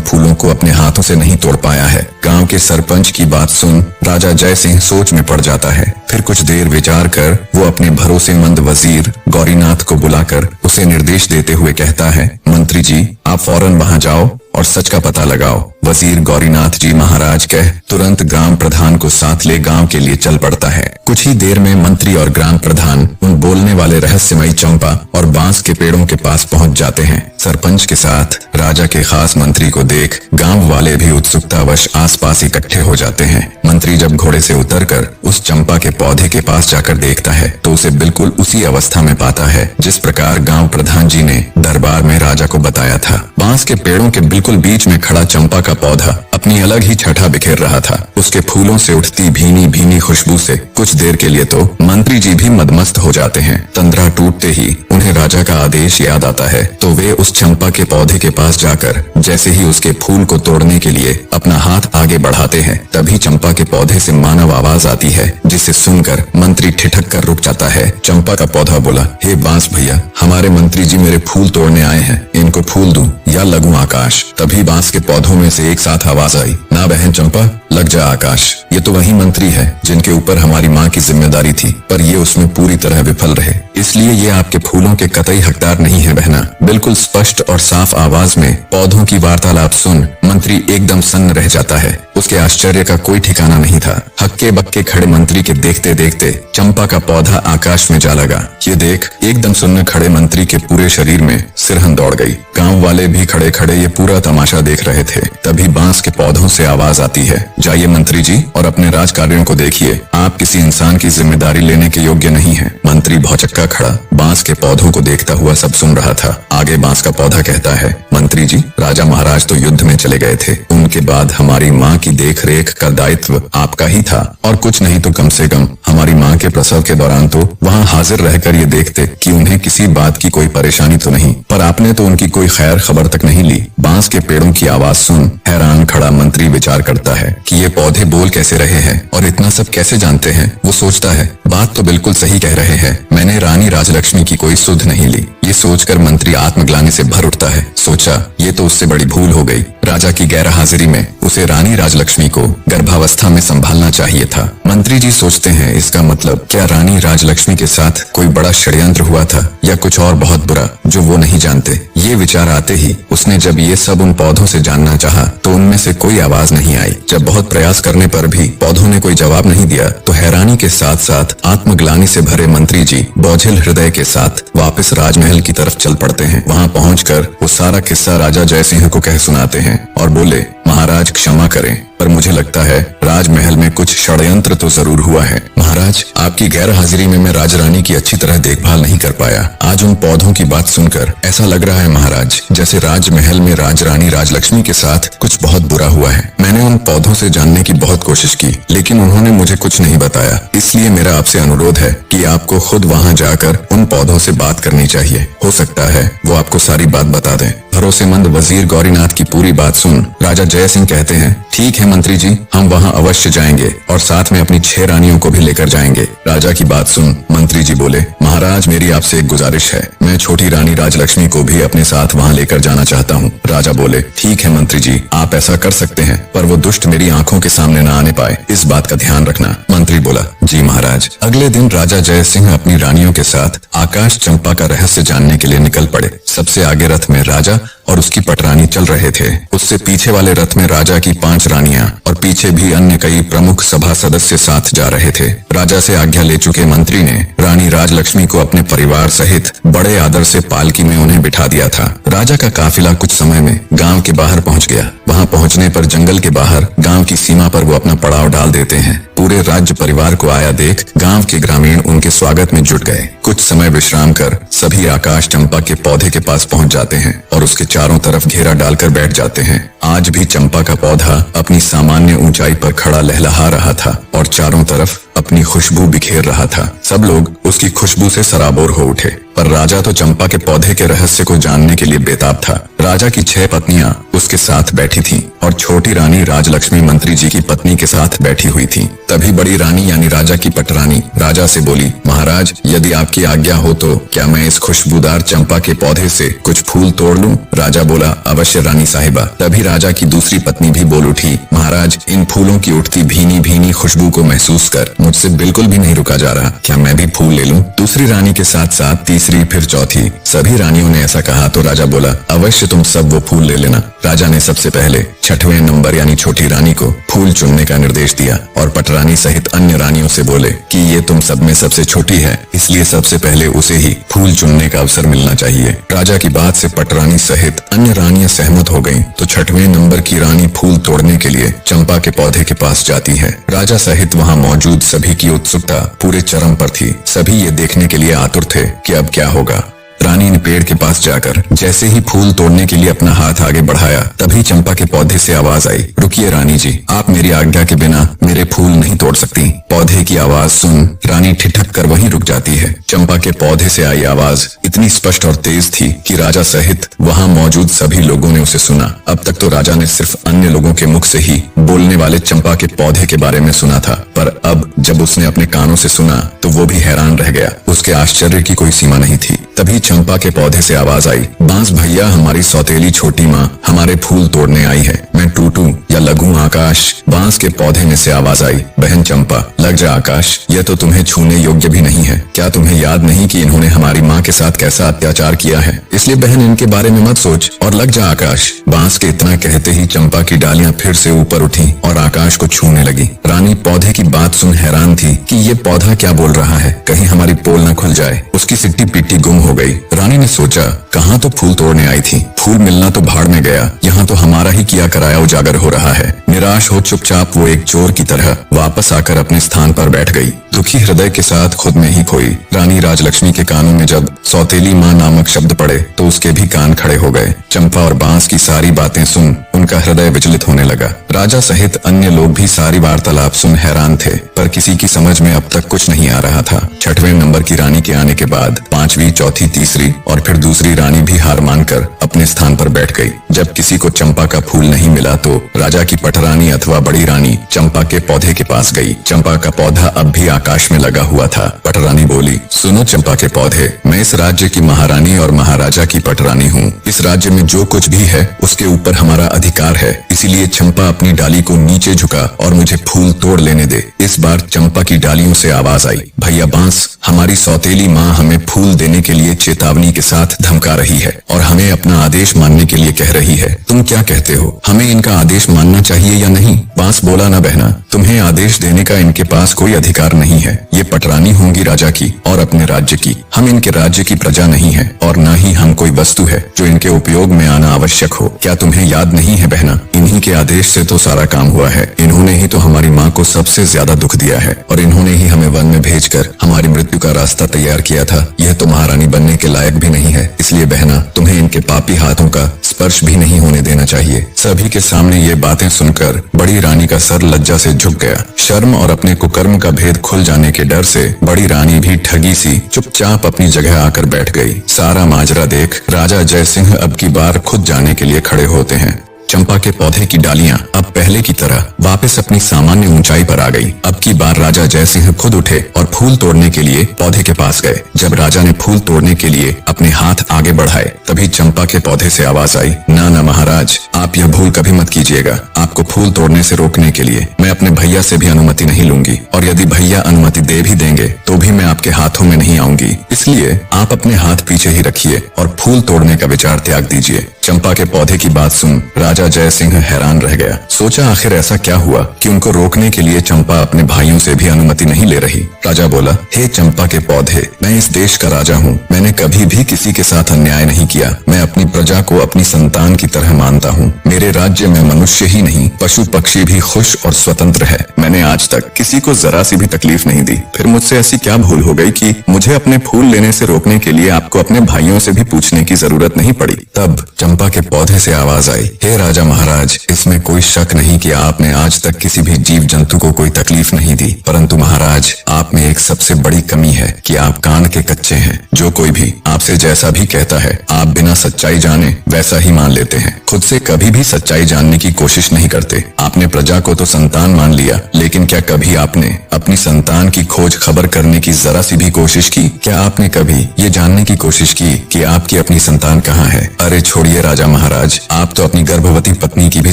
फूलों को अपने हाथों से नहीं तोड़ पाया है। गांव के सरपंच की बात सुन राजा जय सिंह सोच में पड़ जाता है। फिर कुछ देर विचार कर वो अपने भरोसेमंद वजीर गौरीनाथ को बुलाकर उसे निर्देश देते हुए कहता है, मंत्री जी, आप फौरन वहां जाओ और सच का पता लगाओ। वजीर गौरीनाथ जी महाराज कह तुरंत ग्राम प्रधान को साथ ले गांव के लिए चल पड़ता है। कुछ ही देर में मंत्री और ग्राम प्रधान उन बोलने वाले रहस्यमयी चंपा और बांस के पेड़ों के पास पहुंच जाते हैं। सरपंच के साथ राजा के खास मंत्री को देख गांव वाले भी उत्सुकतावश आसपास इकट्ठे हो जाते हैं। मंत्री जब घोड़े से उतरकर उस चंपा के पौधे के पास जाकर देखता है तो उसे बिल्कुल उसी अवस्था में पाता है जिस प्रकार गांव प्रधान जी ने दरबार में राजा को बताया था। बांस के पेड़ों के बिल्कुल बीच में खड़ा चंपा का पौधा अपनी अलग ही छठा बिखेर रहा था। उसके फूलों से उठती भीनी भीनी खुशबू से कुछ देर के लिए तो मंत्री जी भी मदमस्त हो जाते हैं। तंद्रा टूटते ही उन्हें राजा का आदेश याद आता है तो वे उस चंपा के पौधे के पास जाकर जैसे ही उसके फूल को तोड़ने के लिए अपना हाथ आगे बढ़ाते हैं, तभी चंपा के पौधे से मानव आवाज आती है, जिसे सुनकर मंत्री ठिठक कर रुक जाता है। चंपा का पौधा बोला, हे बांस भैया, हमारे मंत्री जी मेरे फूल तोड़ने आए हैं, इनको फूल दूं या लगूं आकाश? तभी बांस के पौधों में से एक साथ आवाज आई, ना बहन चंपा, लग जा आकाश। ये तो वही मंत्री है जिनके ऊपर हमारी माँ की जिम्मेदारी थी, पर ये उसमें पूरी तरह विफल रहे, इसलिए ये आपके फूलों के कतई हकदार नहीं है बहना। बिल्कुल स्पष्ट और साफ आवाज में पौधों की वार्तालाप सुन मंत्री एकदम सन्न रह जाता है। उसके आश्चर्य का कोई ठिकाना नहीं था। हक्के बक्के खड़े मंत्री के देखते देखते चंपा का पौधा आकाश में जा लगा। ये देख एकदम सुनने खड़े मंत्री के पूरे शरीर में सिरहन दौड़ गई। गांव वाले भी खड़े खड़े ये पूरा तमाशा देख रहे थे। तभी बांस के पौधों से आवाज आती है, जाइए मंत्री जी और अपने राज कार्यों को देखिए, आप किसी इंसान की जिम्मेदारी लेने के योग्य नहीं है। मंत्री भौचक्का खड़ा बांस के पौधों को देखता हुआ सब सुन रहा था। आगे बांस का पौधा कहता है, मंत्री जी, राजा महाराज तो युद्ध में चले गए थे, उनके बाद हमारी माँ की देख रेख का दायित्व आपका ही था, और कुछ नहीं तो कम से कम हमारी माँ के प्रसव के दौरान तो वहाँ हाजिर रहकर ये देखते कि उन्हें किसी बात की कोई परेशानी तो नहीं, पर आपने तो उनकी कोई खैर खबर तक नहीं ली। बांस के पेड़ों की आवाज सुन हैरान खड़ा मंत्री विचार करता है कि ये पौधे बोल कैसे रहे हैं और इतना सब कैसे जानते हैं। वो सोचता है, बात तो बिल्कुल सही कह रहे हैं, मैंने रानी राजलक्ष्मी की कोई सुध नहीं ली। ये सोचकर मंत्री आत्मग्लानि से भर उठता है। सोचा ये तो उससे बड़ी भूल हो गई। राजा की गैर हाजिरी में उसे रानी राजलक्ष्मी को गर्भावस्था में संभालना चाहिए था। मंत्री जी सोचते हैं, इसका मतलब क्या रानी राजलक्ष्मी के साथ कोई बड़ा षड्यंत्र हुआ था या कुछ और बहुत बुरा जो वो नहीं जानते। ये विचार आते ही उसने जब ये सब उन पौधों से जानना चाहा तो उनमें से कोई आवाज नहीं आई। जब बहुत प्रयास करने पर भी पौधों ने कोई जवाब नहीं दिया तो हैरानी के साथ साथ आत्मग्लानि से भरे मंत्री जी बोझिल हृदय के साथ वापस राजमहल की तरफ चल पड़ते हैं। वहाँ पहुंचकर वो सारा किस्सा राजा जयसिंह को कह सुनाते हैं और बोले, महाराज क्षमा करें, पर मुझे लगता है राजमहल में कुछ षड्यंत्र तो जरूर हुआ है। महाराज, आपकी गैर हाजिरी में मैं राजरानी की अच्छी तरह देखभाल नहीं कर पाया। आज उन पौधों की बात सुनकर ऐसा लग रहा है महाराज जैसे राजमहल में राजरानी राजलक्ष्मी के साथ कुछ बहुत बुरा हुआ है। मैंने उन पौधों से जानने की बहुत कोशिश की लेकिन उन्होंने मुझे कुछ नहीं बताया, इसलिए मेरा आपसे अनुरोध है कि आपको खुद वहाँ जाकर उन पौधों से बात करनी चाहिए। हो सकता है वो आपको सारी बात बता दें। भरोसेमंद वजीर गौरीनाथ की पूरी बात सुन राजा जयसिंह कहते हैं, ठीक है मंत्री जी, हम वहाँ अवश्य जाएंगे और साथ में अपनी 6 रानियों को भी लेकर जाएंगे। राजा की बात सुन मंत्री जी बोले, महाराज मेरी आपसे एक गुजारिश है, मैं छोटी रानी राजलक्ष्मी को भी अपने साथ वहाँ लेकर जाना चाहता हूँ। राजा बोले, ठीक है मंत्री जी, आप ऐसा कर सकते हैं, पर वो दुष्ट मेरी आंखों के सामने न आने पाए, इस बात का ध्यान रखना। मंत्री बोला, जी महाराज। अगले दिन राजा जयसिंह अपनी रानियों के साथ आकाश चंपा का रहस्य जानने के लिए निकल पड़े। सबसे आगे रथ में राजा और उसकी पटरानी चल रहे थे। उससे पीछे वाले रथ में राजा की 5 रानियां और पीछे भी अन्य कई प्रमुख सभा सदस्य साथ जा रहे थे। राजा से आज्ञा ले चुके मंत्री ने रानी राजलक्ष्मी को अपने परिवार सहित बड़े आदर से पालकी में उन्हें बिठा दिया था। राजा का काफिला कुछ समय में गांव के बाहर पहुंच गया। वहां पहुंचने पर जंगल के बाहर गांव की सीमा पर वो अपना पड़ाव डाल देते हैं। पूरे राज्य परिवार को आया देख गांव के ग्रामीण उनके स्वागत में जुट गए। कुछ समय विश्राम कर सभी आकाश चंपा के पौधे के पास पहुंच जाते हैं और उसके चारों तरफ घेरा डालकर बैठ जाते हैं। आज भी चंपा का पौधा अपनी सामान्य ऊंचाई पर खड़ा लहलहा रहा था और चारों तरफ अपनी खुशबू बिखेर रहा था। सब लोग उसकी खुशबू से सराबोर हो उठे, पर राजा तो चंपा के पौधे के रहस्य को जानने के लिए बेताब था। राजा की 6 पत्नियां उसके साथ बैठी थीं और छोटी रानी राजलक्ष्मी मंत्री जी की पत्नी के साथ बैठी हुई थी। तभी बड़ी रानी यानी राजा की पटरानी राजा से बोली, महाराज यदि आपकी आज्ञा हो तो क्या मैं इस खुशबूदार चंपा के पौधे से कुछ फूल तोड़ लूं? राजा बोला, अवश्य रानी साहिबा। तभी राजा की दूसरी पत्नी भी बोल उठी, महाराज इन फूलों की उठती भीनी भीनी खुशबू को महसूस कर मुझसे बिल्कुल भी नहीं रुका जा रहा, क्या मैं भी फूल ले लूं? दूसरी रानी के साथ साथ तीसरी फिर चौथी सभी रानियों ने ऐसा कहा तो राजा बोला, अवश्य तुम सब वो फूल ले लेना। राजा ने सबसे पहले 6वें नंबर यानी छोटी रानी को फूल चुनने का निर्देश दिया और पटरानी सहित अन्य रानियों से बोले कि ये तुम सब में सबसे छोटी है, इसलिए सबसे पहले उसे ही फूल चुनने का अवसर मिलना चाहिए। राजा की बात से पटरानी सहित अन्य रानियां सहमत हो गईं, तो 6वें नंबर की रानी फूल तोड़ने के लिए चंपा के पौधे के पास जाती है। राजा सहित वहाँ मौजूद सभी की उत्सुकता पूरे चरम पर थी। सभी ये देखने के लिए आतुर थे कि अब क्या होगा। रानी ने पेड़ के पास जाकर जैसे ही फूल तोड़ने के लिए अपना हाथ आगे बढ़ाया, तभी चंपा के पौधे से आवाज आई, रुकिए रानी जी, आप मेरी आज्ञा के बिना मेरे फूल नहीं तोड़ सकती। पौधे की आवाज सुन रानी ठिठक कर वहीं रुक जाती है। चंपा के पौधे से आई आवाज इतनी स्पष्ट और तेज थी कि राजा सहित वहाँ मौजूद सभी लोगों ने उसे सुना। अब तक तो राजा ने सिर्फ अन्य लोगों के मुख से ही बोलने वाले चंपा के पौधे के बारे में सुना था, पर अब जब उसने अपने कानों से सुना तो वो भी हैरान रह गया। उसके आश्चर्य की कोई सीमा नहीं थी। तभी चंपा के पौधे से आवाज आई, बांस भैया, हमारी सौतेली छोटी माँ हमारे फूल तोड़ने आई है। मैं टूटूं या लगूं आंख आकाश, बांस के पौधे में से आवाज आई, बहन चंपा, लग जा आकाश, यह तो तुम्हें छूने योग्य भी नहीं है। क्या तुम्हें याद नहीं कि इन्होंने हमारी माँ के साथ कैसा अत्याचार किया है? इसलिए बहन इनके बारे में मत सोच और लग जा आकाश। बांस के इतना कहते ही चंपा की डालियां फिर से ऊपर उठी और आकाश को छूने लगी। रानी पौधे की बात सुन हैरान थी कि ये पौधा क्या बोल रहा है, कहीं हमारी पोल न खुल जाए। उसकी सिट्टी पिट्टी गुम हो गई। रानी ने सोचा, कहाँ तो फूल तोड़ने आई थी, फूल मिलना तो भाड़ में गया, यहाँ तो हमारा ही किया कराया उजागर हो रहा है। निराश हो चुपचाप वो एक चोर की तरह वापस आकर अपने स्थान पर बैठ गई, दुखी हृदय के साथ खुद में ही खोई। रानी राजलक्ष्मी के कानों में जब सौतेली माँ नामक शब्द पड़े तो उसके भी कान खड़े हो गए। चंपा और बांस की सारी बातें सुन उनका हृदय विचलित होने लगा। राजा सहित अन्य लोग भी सारी वार्तालाप सुन हैरान थे, पर किसी की समझ में अब तक कुछ नहीं आ रहा था। 6वें नंबर की रानी के आने के बाद 5वीं, चौथी, तीसरी और फिर दूसरी रानी भी हार मानकर अपने स्थान पर बैठ गई। जब किसी को चंपा का फूल नहीं मिला तो राजा की पटरानी अथवा बड़ी रानी चंपा के पौधे के पास गई। चंपा का पौधा अब भी आकाश में लगा हुआ था। पटरानी बोली, सुनो चंपा के पौधे, मैं इस राज्य की महारानी और महाराजा की पटरानी हूँ। इस राज्य में जो कुछ भी है उसके ऊपर हमारा अधिकार है, इसीलिए चंपा अपनी डाली को नीचे झुका और मुझे फूल तोड़ लेने दे। इस बार चंपा की डालियों से आवाज आई, भैया बांस, हमारी सौतेली माँ हमें फूल देने के लिए चेतावनी के साथ धमका रही है और हमें अपना आदेश मानने के लिए कह रही है। तुम क्या कहते हो, हमें इनका आदेश मानना चाहिए या नहीं? बांस बोला, ना बहना, तुम्हें आदेश देने का इनके पास कोई अधिकार नहीं है। ये पटरानी होंगी राजा की और अपने राज्य की। हम इनके राज्य की प्रजा नहीं है और न ही हम कोई वस्तु है जो इनके उपयोग में आना आवश्यक हो। क्या तुम्हें याद नहीं है बहना, इन्हीं के आदेश से तो सारा काम हुआ है। इन्होंने ही तो हमारी माँ को सबसे ज्यादा दुख दिया है और इन्होंने ही हमें वन में भेजकर हमारी मृत्यु का रास्ता तैयार किया था। यह तो महारानी बनने के लायक भी नहीं है, इसलिए बहना तुम्हें इनके पापी हाथों का स्पर्श भी नहीं होने देना चाहिए। सभी के सामने ये बातें सुनकर बड़ी रानी का सर लज्जा से झुक गया। शर्म और अपने कुकर्म का भेद खुल जाने के डर से बड़ी रानी भी ठगी सी चुपचाप अपनी जगह आकर बैठ गई। सारा माजरा देख राजा जय सिंह अब की बार खुद जाने के लिए खड़े होते हैं। चंपा के पौधे की डालियां अब पहले की तरह वापस अपनी सामान्य ऊंचाई पर आ गई। अब की बार राजा जय सिंह खुद उठे और फूल तोड़ने के लिए पौधे के पास गए। जब राजा ने फूल तोड़ने के लिए अपने हाथ आगे बढ़ाए तभी चंपा के पौधे से आवाज आई, ना ना महाराज, आप यह भूल कभी मत कीजिएगा। आपको फूल तोड़ने से रोकने के लिए मैं अपने भैया से भी अनुमति नहीं लूंगी और यदि भैया अनुमति दे भी देंगे तो भी मैं आपके हाथों में नहीं आऊंगी। इसलिए आप अपने हाथ पीछे ही रखिए और फूल तोड़ने का विचार त्याग दीजिए। चंपा के पौधे की बात सुन राजा जय सिंह हैरान रह गया। सोचा आखिर ऐसा क्या हुआ कि उनको रोकने के लिए चंपा अपने भाइयों से भी अनुमति नहीं ले रही। राजा बोला, हे चंपा के पौधे, मैं इस देश का राजा हूँ। मैंने कभी भी किसी के साथ अन्याय नहीं किया। मैं अपनी प्रजा को अपनी संतान की तरह मानता हूँ। मेरे राज्य में मनुष्य ही नहीं पशु पक्षी भी खुश और स्वतंत्र है। मैंने आज तक किसी को जरा सी भी तकलीफ नहीं दी। फिर मुझसे ऐसी क्या भूल हो गई कि मुझे अपने फूल लेने से रोकने के लिए आपको अपने भाइयों से भी पूछने की जरूरत नहीं पड़ी। तब चंपा के पौधे से आवाज आई, हे राजा महाराज, इसमें कोई शक नहीं कि आपने आज तक किसी भी जीव जंतु को कोई तकलीफ नहीं दी, परंतु महाराज आप में एक सबसे बड़ी कमी है कि आप कान के कच्चे हैं। जो कोई भी आपसे जैसा भी कहता है आप बिना सच्चाई जाने वैसा ही मान लेते हैं। खुद से कभी भी सच्चाई जानने की कोशिश नहीं करते। आपने प्रजा को तो संतान मान लिया, लेकिन क्या कभी आपने अपनी संतान की खोज खबर करने की जरा सी भी कोशिश की? क्या आपने कभी ये जानने की कोशिश की कि आपकी अपनी संतान कहाँ है? अरे छोड़िए राजा महाराज, आप तो अपनी गर्भवती पत्नी की भी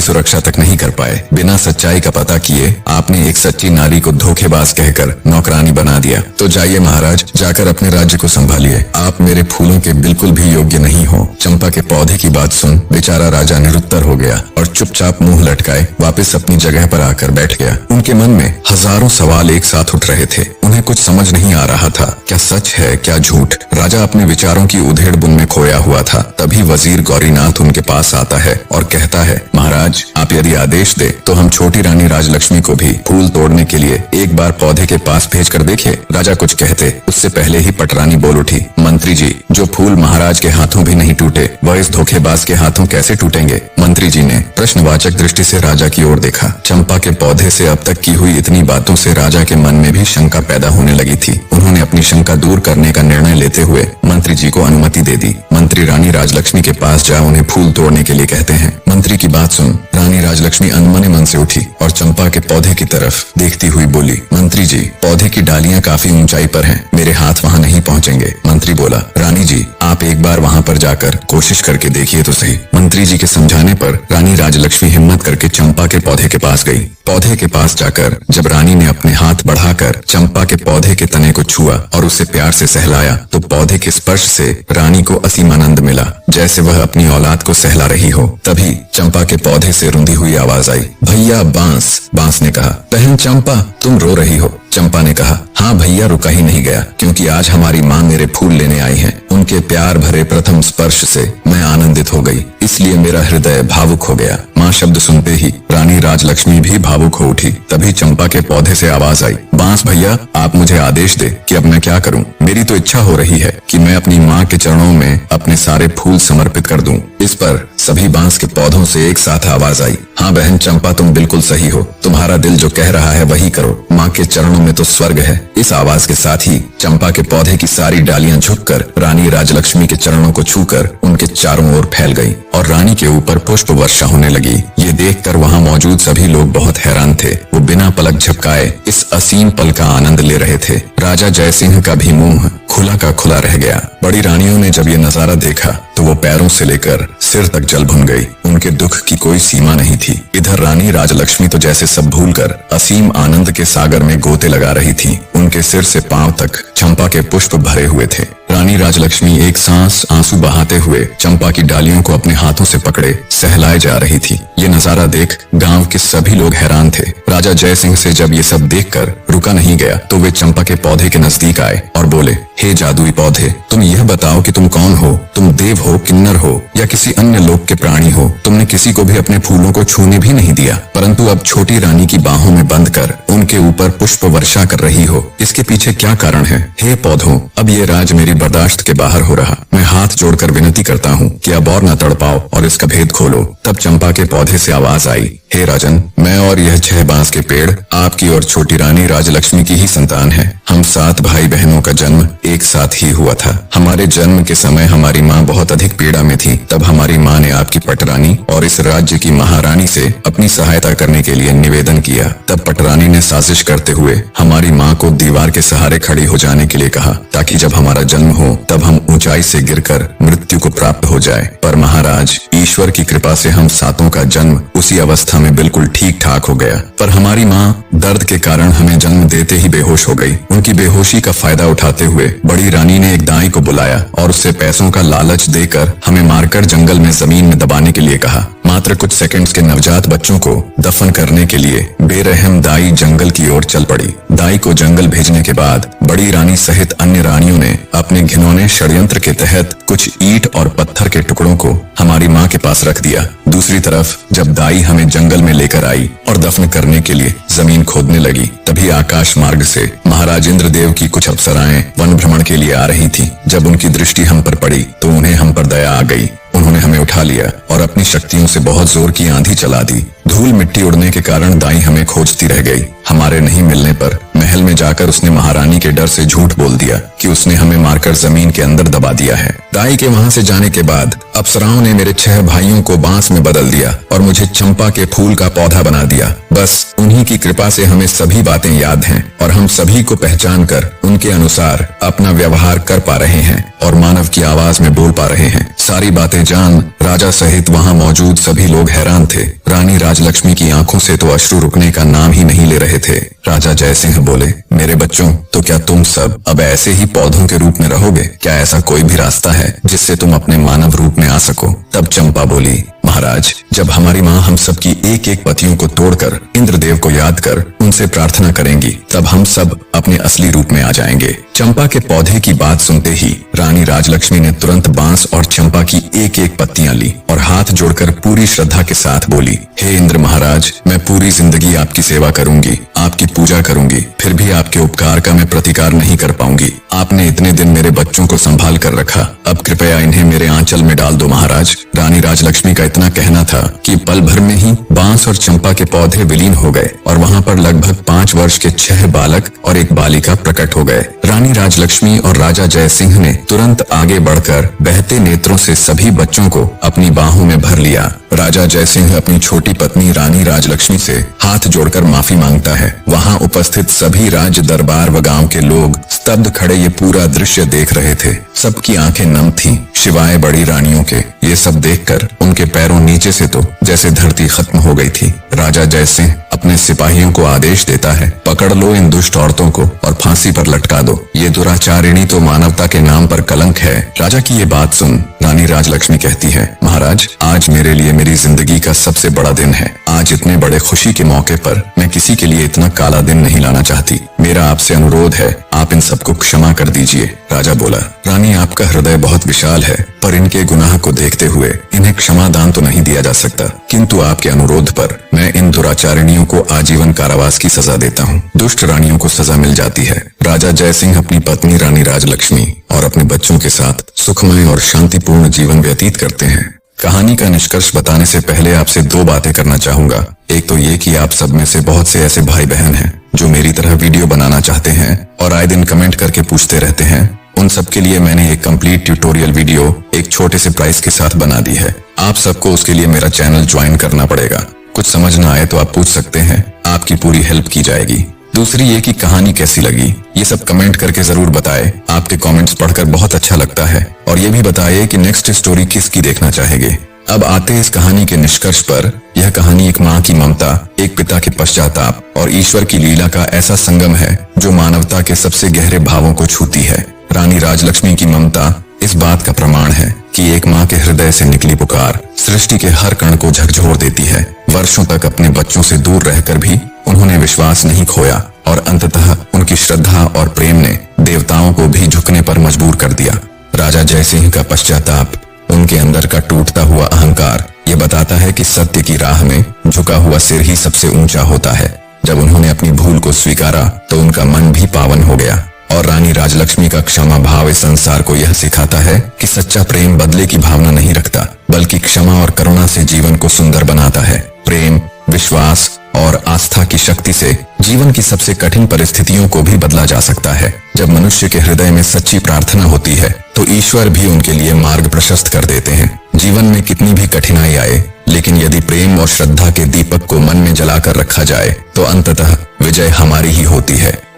सुरक्षा तक नहीं कर पाए। बिना सच्चाई का पता किए आपने एक सच्ची नारी को धोखेबाज कहकर नौकरानी बना दिया। तो जाइए महाराज, जाकर अपने राज्य को संभालिए। आप मेरे फूलों के बिल्कुल भी योग्य नहीं हो। चंपा के पौधे की बात सुन बेचारा राजा निरुत्तर हो गया और चुपचाप मुंह लटकाए वापस अपनी जगह पर आकर बैठ गया। उनके मन में हजारों सवाल एक साथ उठ रहे थे। उन्हें कुछ समझ नहीं आ रहा था, क्या सच है क्या झूठ। राजा अपने विचारों की उधेड़ बुन में खोया हुआ था। तभी वजीर गौरीनाथ उनके पास आता है और कहता है, महाराज आप यदि आदेश दे तो हम छोटी रानी राजलक्ष्मी को भी फूल तोड़ने के लिए एक बार पौधे के पास भेज कर देखे। राजा कुछ कहते उससे पहले ही पटरानी बोल उठी, मंत्री जी, जो फूल महाराज के हाथों भी नहीं टूटे वह इस धोखेबाज के हाथों कैसे टूटेंगे? मंत्री जी ने प्रश्नवाचक दृष्टि से राजा की ओर देखा। चंपा के पौधे से अब तक की हुई इतनी बातों से राजा के मन में भी शंका पैदा होने लगी थी। उन्होंने अपनी शंका दूर करने का निर्णय लेते हुए मंत्री जी को अनुमति दे दी। मंत्री रानी राजलक्ष्मी के पास जा उन्हें फूल तोड़ने के लिए कहते हैं। मंत्री की बात सुन रानी राजलक्ष्मी अनमने मन से उठी और चंपा के पौधे की तरफ देखती हुई बोली, मंत्री जी, पौधे की डालियां काफी ऊंचाई पर हैं, मेरे हाथ वहां नहीं पहुंचेंगे। मंत्री बोला, रानी जी, आप एक बार वहां पर जाकर कोशिश करके देखिए तो सही। मंत्री जी के समझाने पर रानी राजलक्ष्मी हिम्मत करके चंपा के पौधे के पास गई। पौधे के पास जाकर जब रानी ने अपने हाथ बढ़ाकर चंपा के पौधे के तने को छुआ और उसे प्यार से सहलाया तो पौधे के स्पर्श से रानी को असीम आनंद मिला, जैसे वह अपनी औलाद को सहला रही हो। तभी चंपा के पौधे से रुंधी हुई आवाज आई, भैया बांस। बांस ने कहा, बहन चंपा, तुम रो रही हो। चंपा ने कहा, हाँ भैया, रुका ही नहीं गया, क्योंकि आज हमारी माँ मेरे फूल लेने आई हैं। उनके प्यार भरे प्रथम स्पर्श से मैं आनंदित हो गई, इसलिए मेरा हृदय भावुक हो गया। माँ शब्द सुनते ही रानी राजलक्ष्मी भी भावुक हो उठी। तभी चंपा के पौधे से आवाज आई, बांस भैया, आप मुझे आदेश दे कि अब मैं क्या करूं। मेरी तो इच्छा हो रही है कि मैं अपनी माँ के चरणों में अपने सारे फूल समर्पित कर दूं। इस पर सभी बांस के पौधों से एक साथ आवाज आई, हाँ बहन चंपा, तुम बिल्कुल सही हो, तुम्हारा दिल जो कह रहा है वही करो, माँ के चरणों में तो स्वर्ग है। इस आवाज के साथ ही चंपा के पौधे की सारी डालियां झुककर रानी राजलक्ष्मी के चरणों को छूकर उनके चारों ओर फैल गई और रानी के ऊपर पुष्प वर्षा होने लगी। ये देखकर वहां मौजूद सभी लोग बहुत हैरान थे। वो बिना पलक झपकाए इस असीम पल का आनंद ले रहे थे। राजा जयसिंह का भी मुंह खुला का खुला रह गया। बड़ी रानियों ने जब ये नजारा देखा तो वो पैरों से लेकर सिर तक जल भुन गई। उनके दुख की कोई सीमा नहीं थी। इधर रानी राजलक्ष्मी तो जैसे सब भूलकर असीम आनंद के सागर में गोते लगा रही थी। उनके सिर से पांव तक चंपा के पुष्प भरे हुए थे। रानी राजलक्ष्मी एक सांस आंसू बहाते हुए चंपा की डालियों को अपने हाथों से पकड़े सहलाए जा रही थी। ये नजारा देख गांव के सभी लोग हैरान थे। राजा जयसिंह से जब ये सब देखकर रुका नहीं गया तो वे चंपा के पौधे के नजदीक आए और बोले, हे जादुई पौधे, तुम यह बताओ कि तुम कौन हो? तुम देव हो, किन्नर हो या किसी अन्य लोक के प्राणी हो? तुमने किसी को भी अपने फूलों को छूने भी नहीं दिया, परंतु अब छोटी रानी की बाहों में बंद कर उनके ऊपर पुष्प वर्षा कर रही हो। इसके पीछे क्या कारण है? हे पौधों, अब ये राज मेरी बर्दाश्त के बाहर हो रहा। मैं हाथ जोड़कर विनती करता हूँ कि अब और न तड़पाओ और इसका भेद खोलो। तब चंपा के पौधे से आवाज आई, हे राजन, मैं और यह 6 बांस के पेड़ आपकी और छोटी रानी राजलक्ष्मी की ही संतान है। हम 7 भाई बहनों का जन्म एक साथ ही हुआ था। हमारे जन्म के समय हमारी माँ बहुत अधिक पीड़ा में थी। तब हमारी माँ ने आपकी पटरानी और इस राज्य की महारानी से अपनी सहायता करने के लिए निवेदन किया। तब पटरानी ने साजिश करते हुए हमारी माँ को दीवार के सहारे खड़ी हो जाने के लिए कहा, ताकि जब हमारा जन्म हो तब हम ऊंचाई से गिरकर मृत्यु को प्राप्त हो जाए। पर महाराज, ईश्वर की कृपा से हम 7 का जन्म उसी अवस्था में बिल्कुल ठीक ठाक हो गया। पर हमारी माँ दर्द के कारण हमें जन्म देते ही बेहोश हो गई। उनकी बेहोशी का फायदा उठाते हुए बड़ी रानी ने एक दाई को बुलाया और उससे पैसों का लालच देकर हमें मारकर जंगल में जमीन में दबाने के लिए कहा। मात्र कुछ सेकंड्स के नवजात बच्चों को दफन करने के लिए बेरहम दाई जंगल की ओर चल पड़ी। दाई को जंगल भेजने के बाद बड़ी रानी सहित अन्य रानियों ने अपने घिनौने षड्यंत्र के तहत कुछ ईंट और पत्थर के टुकड़ों को हमारी माँ के पास रख दिया। दूसरी तरफ जब दाई हमें जंगल में लेकर आई और दफन करने के लिए जमीन खोदने लगी, तभी आकाश मार्ग से महाराज इंद्रदेव की कुछ अप्सराएं वन भ्रमण के लिए आ रही थी। जब उनकी दृष्टि हम पर पड़ी तो उन्हें हम पर दया आ गई। उन्होंने हमें उठा लिया और अपनी शक्तियों से बहुत जोर की आंधी चला दी। धूल मिट्टी उड़ने के कारण दाई हमें खोजती रह गई। हमारे नहीं मिलने पर महल में जाकर उसने महारानी के डर से झूठ बोल दिया कि उसने हमें मारकर जमीन के अंदर दबा दिया है। दाई के वहां से जाने के बाद अप्सराओं ने मेरे 6 भाइयों को बांस में बदल दिया और मुझे चंपा के फूल का पौधा बना दिया। बस उन्हीं की कृपा से हमें सभी बातें याद हैं और हम सभी को पहचान कर उनके अनुसार अपना व्यवहार कर पा रहे हैं और मानव की आवाज में बोल पा रहे हैं। सारी बातें जान राजा सहित वहां मौजूद सभी लोग हैरान थे। रानी राजलक्ष्मी की आंखों से तो अश्रु रुकने का नाम ही नहीं ले रहे थे। राजा जयसिंह बोले, मेरे बच्चों, तो क्या तुम सब अब ऐसे ही पौधों के रूप में रहोगे? क्या ऐसा कोई भी रास्ता है जिससे तुम अपने मानव रूप में आ सको? तब चंपा बोली, महाराज, जब हमारी माँ हम सब की एक एक पतियों को तोड़कर इंद्रदेव को याद कर उनसे प्रार्थना करेंगी, तब हम सब अपने असली रूप में आ जाएंगे। चंपा के पौधे की बात सुनते ही रानी राजलक्ष्मी ने तुरंत बांस और चंपा की एक एक पत्तियां ली और हाथ जोड़कर पूरी श्रद्धा के साथ बोली, हे इंद्र महाराज, मैं पूरी जिंदगी आपकी सेवा करूंगी, आपकी पूजा करूंगी, फिर भी आपके उपकार का मैं प्रतिकार नहीं कर पाऊंगी। आपने इतने दिन मेरे बच्चों को संभाल कर रखा, अब कृपया इन्हें मेरे आंचल में डाल दो महाराज। रानी राजलक्ष्मी का इतना कहना था कि पल भर में ही बांस और चंपा के पौधे विलीन हो गए और और वहाँ पर लगभग 5 वर्ष के 6 बालक और एक बालिका प्रकट हो गए। रानी राजलक्ष्मी और राजा जय सिंह ने तुरंत आगे बढ़कर बहते नेत्रों से सभी बच्चों को अपनी बाहों में भर लिया। राजा जय सिंह अपनी छोटी पत्नी रानी राजलक्ष्मी से हाथ जोड़कर माफी मांगता है। वहाँ उपस्थित सभी राज्य दरबार व गांव के लोग स्तब्ध खड़े ये पूरा दृश्य देख रहे थे। सबकी आंखें नम थीं, शिवाय बड़ी रानियों के। ये सब देखकर उनके पैरों नीचे से तो जैसे धरती खत्म हो गई थी। राजा जय सिंह अपने सिपाहियों को आदेश देता है, पकड़ लो इन दुष्ट औरतों को और फांसी पर लटका दो। ये दुराचारिणी तो मानवता के नाम पर कलंक है। राजा की ये बात सुन रानी राजलक्ष्मी कहती है, महाराज, आज मेरे लिए मेरी जिंदगी का सबसे बड़ा दिन है। आज इतने बड़े खुशी के मौके पर मैं किसी के लिए इतना काला दिन नहीं लाना चाहती। मेरा आपसे अनुरोध है, आप इन सबको क्षमा कर दीजिए। राजा बोला, रानी, आपका हृदय बहुत विशाल है, पर इनके गुनाह को देखते हुए इन्हें क्षमादान तो नहीं दिया जा सकता, किंतु आपके अनुरोध पर मैं इन दुराचारिणियों को आजीवन कारावास की सजा देता हूँ। दुष्ट रानियों को सजा मिल जाती है। राजा जय सिंह अपनी पत्नी रानी राजलक्ष्मी और अपने बच्चों के साथ सुखमय और शांतिपूर्ण जीवन व्यतीत करते हैं। कहानी का निष्कर्ष बताने से पहले आपसे 2 बातें करना चाहूंगा। एक तो ये कि आप सब में से बहुत से ऐसे भाई बहन हैं जो मेरी तरह वीडियो बनाना चाहते हैं और आए दिन कमेंट करके पूछते रहते हैं। उन सब के लिए मैंने एक कंप्लीट ट्यूटोरियल वीडियो एक छोटे से प्राइस के साथ बना दी है। आप सबको उसके लिए मेरा चैनल ज्वाइन करना पड़ेगा। कुछ समझ ना आए तो आप पूछ सकते हैं, आपकी पूरी हेल्प की जाएगी। दूसरी ये कि कहानी कैसी लगी, ये सब कमेंट करके जरूर बताएं। आपके कमेंट्स पढ़कर बहुत अच्छा लगता है। और ये भी बताइए कि नेक्स्ट स्टोरी किसकी देखना चाहेंगे। अब आते इस कहानी के निष्कर्ष पर। यह कहानी एक माँ की ममता, एक पिता के पश्चाताप और ईश्वर की लीला का ऐसा संगम है जो मानवता के सबसे गहरे भावों को छूती है। रानी राजलक्ष्मी की ममता इस बात का प्रमाण है कि एक माँ के हृदय से निकली पुकार सृष्टि के हर कण को झकझोर देती है। वर्षों तक अपने बच्चों से दूर रहकर भी उन्होंने विश्वास नहीं खोया और अंततः उनकी श्रद्धा और प्रेम ने देवताओं को भी झुकने पर मजबूर कर दिया। राजा जय सिंह का पश्चाताप, उनके अंदर का टूटता हुआ अहंकार, ये बताता है कि सत्य की राह में झुका हुआ सिर ही सबसे ऊंचा होता है। जब उन्होंने अपनी भूल को स्वीकारा तो उनका मन भी पावन हो गया। और रानी राजलक्ष्मी का क्षमा भाव इस संसार को यह सिखाता है कि सच्चा प्रेम बदले की भावना नहीं रखता, बल्कि क्षमा और करुणा से जीवन को सुंदर बनाता है। प्रेम, विश्वास और आस्था की शक्ति से जीवन की सबसे कठिन परिस्थितियों को भी बदला जा सकता है। जब मनुष्य के हृदय में सच्ची प्रार्थना होती है तो ईश्वर भी उनके लिए मार्ग प्रशस्त कर देते हैं। जीवन में कितनी भी कठिनाई आए, लेकिन यदि प्रेम और श्रद्धा के दीपक को मन में जलाकर रखा जाए तो अंततः विजय हमारी ही होती है।